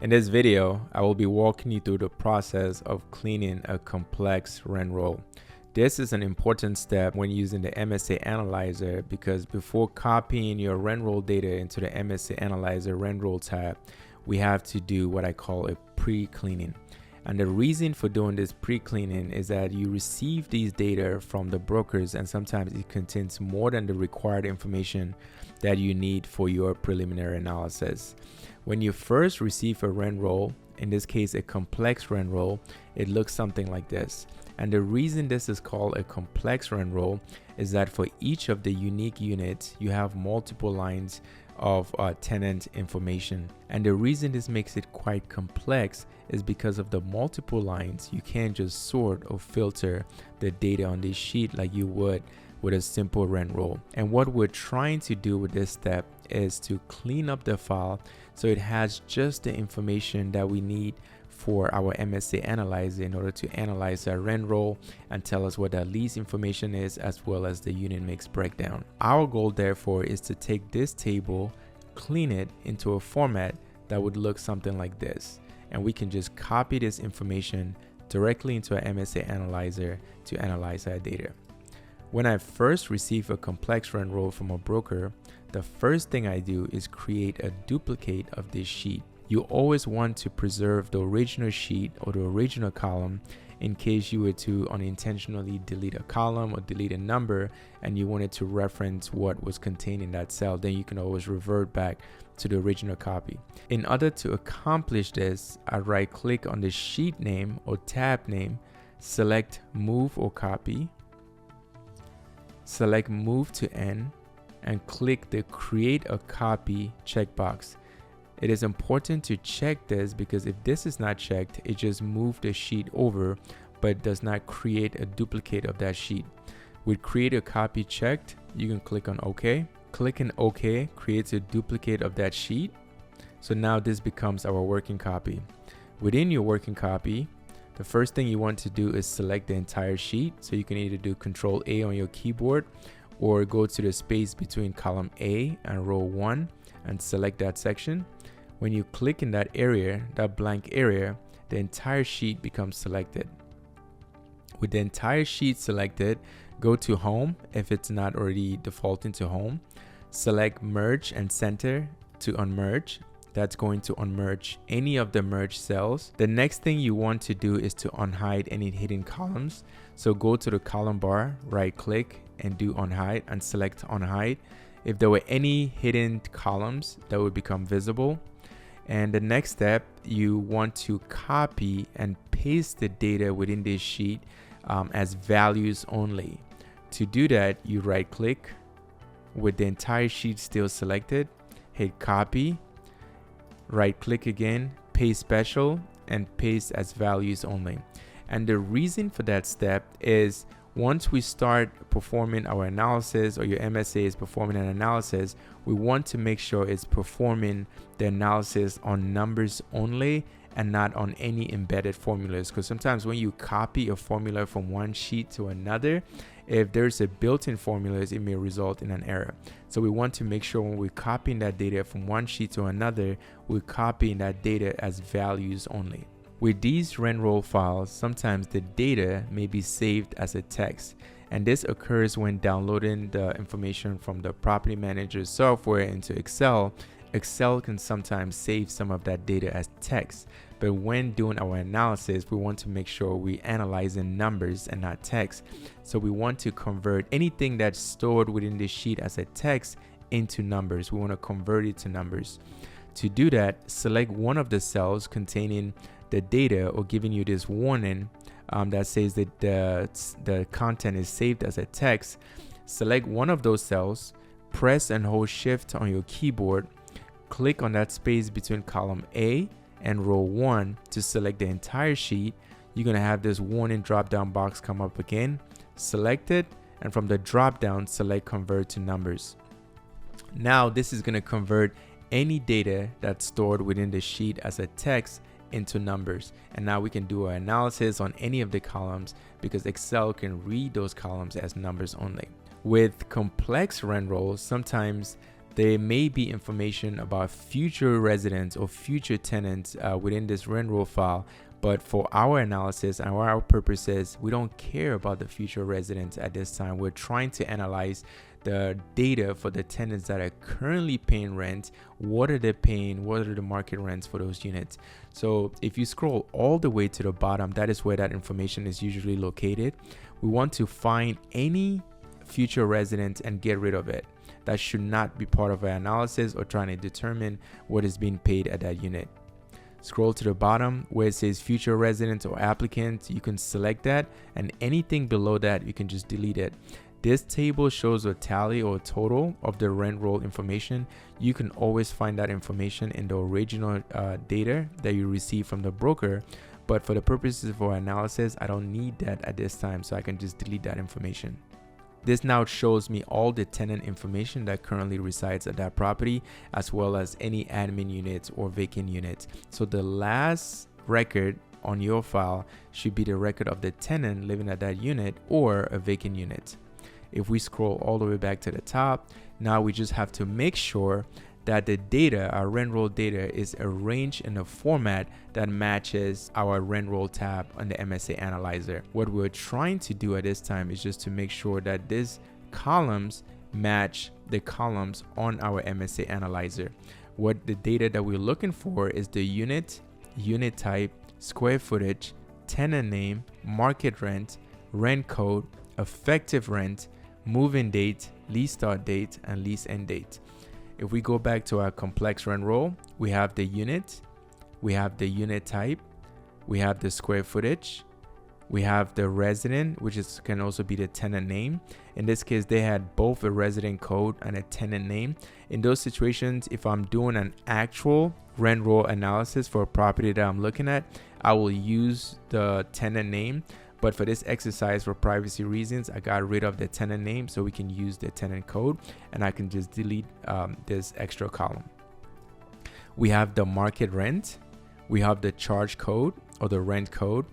In this video, I will be walking you through the process of cleaning a complex rent roll. This is an important step when using the MSA Analyzer because before copying your rent roll data into the MSA Analyzer rent roll tab, we have to do what I call a pre-cleaning. And the reason for doing this pre-cleaning is that you receive these data from the brokers and sometimes it contains more than the required information that you need for your preliminary analysis. When you first receive a rent roll, in this case a complex rent roll, it looks something like this. And the reason this is called a complex rent roll is that for each of the unique units, you have multiple lines of tenant information. And the reason this makes it quite complex is because of the multiple lines. You can't just sort or filter the data on this sheet like you would with a simple rent roll. And what we're trying to do with this step is to clean up the file so it has just the information that we need for our MSA Analyzer in order to analyze our rent roll and tell us what that lease information is, as well as the unit mix breakdown. Our goal therefore is to take this table, clean it into a format that would look something like this, and we can just copy this information directly into our MSA Analyzer to analyze our data. When I first receive a complex rent roll from a broker, the first thing I do is create a duplicate of this sheet. You always want to preserve the original sheet or the original column in case you were to unintentionally delete a column or delete a number and you wanted to reference what was contained in that cell. Then you can always revert back to the original copy. In order to accomplish this, I right click on the sheet name or tab name, select move or copy, select move to end, and click the create a copy checkbox. It is important to check this because if this is not checked, it just moves the sheet over but does not create a duplicate of that sheet. With create a copy checked, you can click on OK. Clicking OK creates a duplicate of that sheet. So now this becomes our working copy. Within your working copy, the first thing you want to do is select the entire sheet. So you can either do Control A on your keyboard or go to the space between column A and row 1 and select that section. When you click in that area, that blank area, the entire sheet becomes selected. With the entire sheet selected, go to home if it's not already defaulting to home. Select merge and center to unmerge. That's going to unmerge any of the merged cells. The next thing you want to do is to unhide any hidden columns. So go to the column bar, right click and do unhide and select unhide. If there were any hidden columns, that would become visible. And the next step, you want to copy and paste the data within this sheet as values only. To do that, you right click with the entire sheet still selected, hit copy, right click again, paste special, and paste as values only. And the reason for that step is once we start performing our analysis, or your MSA is performing an analysis, we want to make sure it's performing the analysis on numbers only and not on any embedded formulas. Because sometimes when you copy a formula from one sheet to another, if there's a built-in formulas, it may result in an error. So we want to make sure when we're copying that data from one sheet to another, we're copying that data as values only. With these rent roll files, sometimes the data may be saved as a text, and this occurs when downloading the information from the property manager software into Excel. Excel can sometimes save some of that data as text, but when doing our analysis, we want to make sure we analyze in numbers and not text. So we want to convert anything that's stored within the sheet as a text into numbers. We want to convert it to numbers. To do that, select one of the cells containing the data or giving you this warning that says that the content is saved as a text. Select one of those cells, press and hold shift on your keyboard, click on that space between column A and row 1 to select the entire sheet. You're going to have this warning drop down box come up again. Select it, and from the drop down, select convert to numbers. Now this is going to convert any data that's stored within the sheet as a text into numbers, and now we can do our analysis on any of the columns because Excel can read those columns as numbers only. With complex rent rolls, sometimes there may be information about future residents or future tenants within this rent roll file. But for our analysis and our purposes, we don't care about the future residents at this time. We're trying to analyze the data for the tenants that are currently paying rent. What are they paying? What are the market rents for those units? So if you scroll all the way to the bottom, that is where that information is usually located. We want to find any future residents and get rid of it. That should not be part of our analysis or trying to determine what is being paid at that unit. Scroll to the bottom where it says future residents or applicants. You can select that, and anything below that, you can just delete it. This table shows a tally or a total of the rent roll information. You can always find that information in the original data that you receive from the broker. But for the purposes of our analysis, I don't need that at this time, so I can just delete that information. This now shows me all the tenant information that currently resides at that property, as well as any admin units or vacant units. So the last record on your file should be the record of the tenant living at that unit or a vacant unit. If we scroll all the way back to the top, now we just have to make sure that the data, our rent roll data, is arranged in a format that matches our rent roll tab on the MSA Analyzer. What we're trying to do at this time is just to make sure that these columns match the columns on our MSA Analyzer. What the data that we're looking for is the unit, unit type, square footage, tenant name, market rent, rent code, effective rent, move-in date, lease start date, and lease end date. If we go back to our complex rent roll, we have the unit, we have the unit type, we have the square footage, we have the resident, which can also be the tenant name. In this case, they had both a resident code and a tenant name. In those situations, if I'm doing an actual rent roll analysis for a property that I'm looking at, I will use the tenant name. But for this exercise, for privacy reasons, I got rid of the tenant name so we can use the tenant code, and I can just delete this extra column. We have the market rent. We have the charge code or the rent code.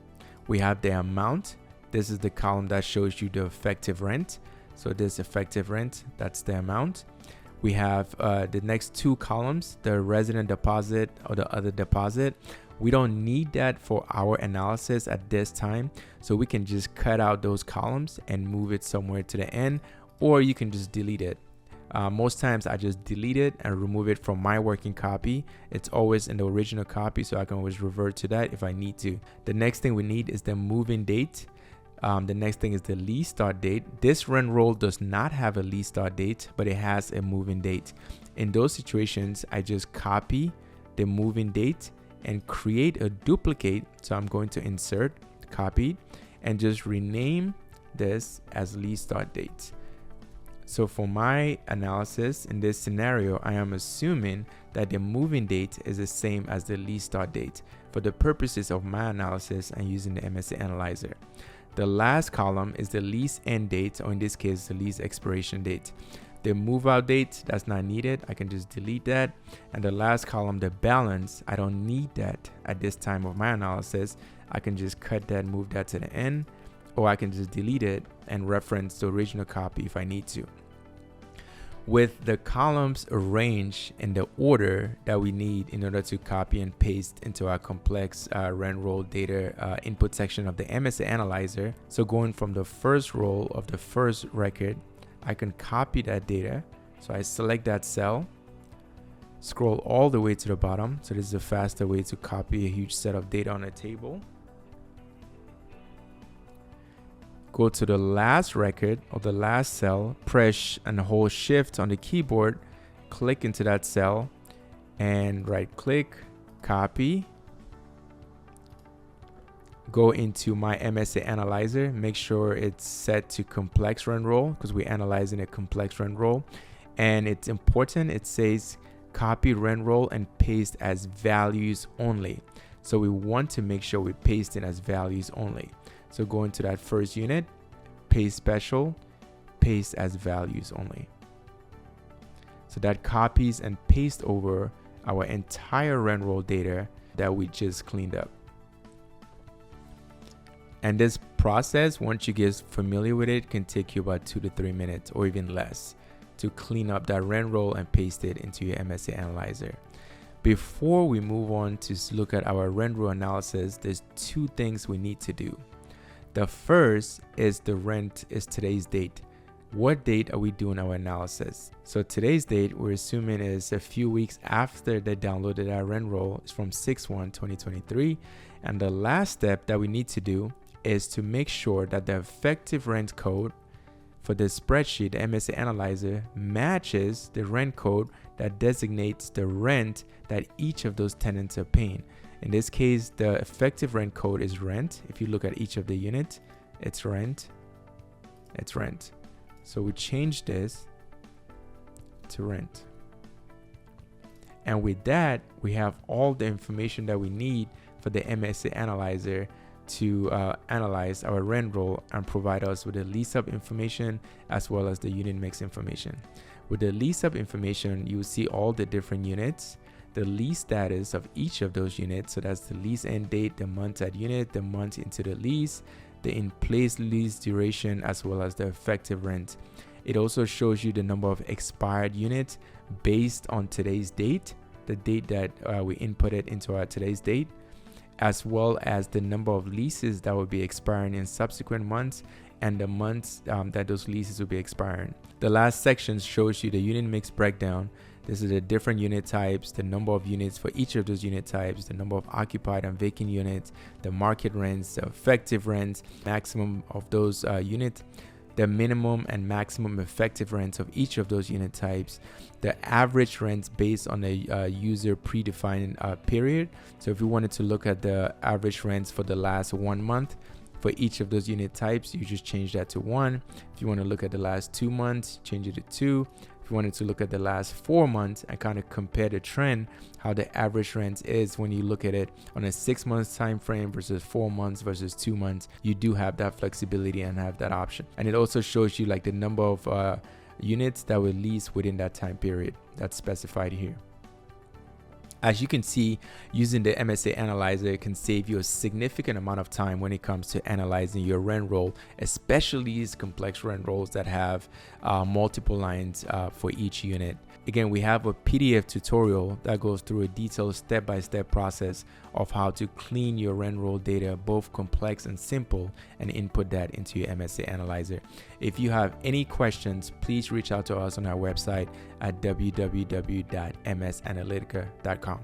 We have the amount. This is the column that shows you the effective rent. So this effective rent, that's the amount. We have the next two columns, the resident deposit or the other deposit. We don't need that for our analysis at this time, so we can just cut out those columns and move it somewhere to the end, or you can just delete it. Most times I just delete it and remove it from my working copy. It's always in the original copy, so I can always revert to that if I need to. The next thing we need is the move-in date. The next thing is the lease start date. This rent roll does not have a lease start date, but it has a move-in date. In those situations, I just copy the move-in date and create a duplicate. So I'm going to insert, copy, and just rename this as lease start date. So for my analysis in this scenario, I am assuming that the move-in date is the same as the lease start date for the purposes of my analysis and using the MSA Analyzer. The last column is the lease end date, or in this case, the lease expiration date. The move out date, that's not needed. I can just delete that. And the last column, the balance, I don't need that at this time of my analysis. I can just cut that, move that to the end, or I can just delete it and reference the original copy if I need to. With the columns arranged in the order that we need in order to copy and paste into our complex rent roll data input section of the MSA Analyzer. So going from the first row of the first record, I can copy that data. So I select that cell, scroll all the way to the bottom. So this is a faster way to copy a huge set of data on a table. Go to the last record or the last cell, press and hold shift on the keyboard, click into that cell and right click, copy. Go into my MSA Analyzer, make sure it's set to complex rent roll because we're analyzing a complex rent roll. And it's important, it says copy rent roll and paste as values only. So we want to make sure we paste it as values only. So go into that first unit, paste special, paste as values only. So that copies and pastes over our entire rent roll data that we just cleaned up. And this process, once you get familiar with it, can take you about 2 to 3 minutes or even less to clean up that rent roll and paste it into your MSA Analyzer. Before we move on to look at our rent roll analysis, there's two things we need to do. The first is the rent is today's date. What date are we doing our analysis? So today's date, we're assuming is a few weeks after they downloaded our rent roll. It's from 6/1/2023. And the last step that we need to do is to make sure that the effective rent code for the spreadsheet, the MSA Analyzer, matches the rent code that designates the rent that each of those tenants are paying. In this case, the effective rent code is rent. If you look at each of the units, it's rent. It's rent. So we change this to rent. And with that, we have all the information that we need for the MSA Analyzer to analyze our rent roll and provide us with the lease up information as well as the unit mix information. With the lease up information, you will see all the different units, the lease status of each of those units. So that's the lease end date, the month at unit, the month into the lease, the in-place lease duration, as well as the effective rent. It also shows you the number of expired units based on today's date, the date that we inputted into our today's date, as well as the number of leases that will be expiring in subsequent months and the months that those leases will be expiring. The last section shows you the unit mix breakdown. This is the different unit types, the number of units for each of those unit types, the number of occupied and vacant units, the market rents, the effective rents, maximum of those units, the minimum and maximum effective rents of each of those unit types, the average rents based on a user predefined period. So if you wanted to look at the average rents for the last 1 month for each of those unit types, you just change that to 1. If you want to look at the last 2 months, change it to 2. If you wanted to look at the last 4 months and kind of compare the trend, how the average rent is when you look at it on a 6 months time frame versus 4 months versus 2 months, you do have that flexibility and have that option. And it also shows you like the number of units that were leased within that time period that's specified here. As you can see, using the MSA Analyzer can save you a significant amount of time when it comes to analyzing your rent roll, especially these complex rent rolls that have multiple lines for each unit. Again, we have a PDF tutorial that goes through a detailed step-by-step process of how to clean your rent roll data, both complex and simple, and input that into your MSA Analyzer. If you have any questions, please reach out to us on our website at www.msanalytica.com.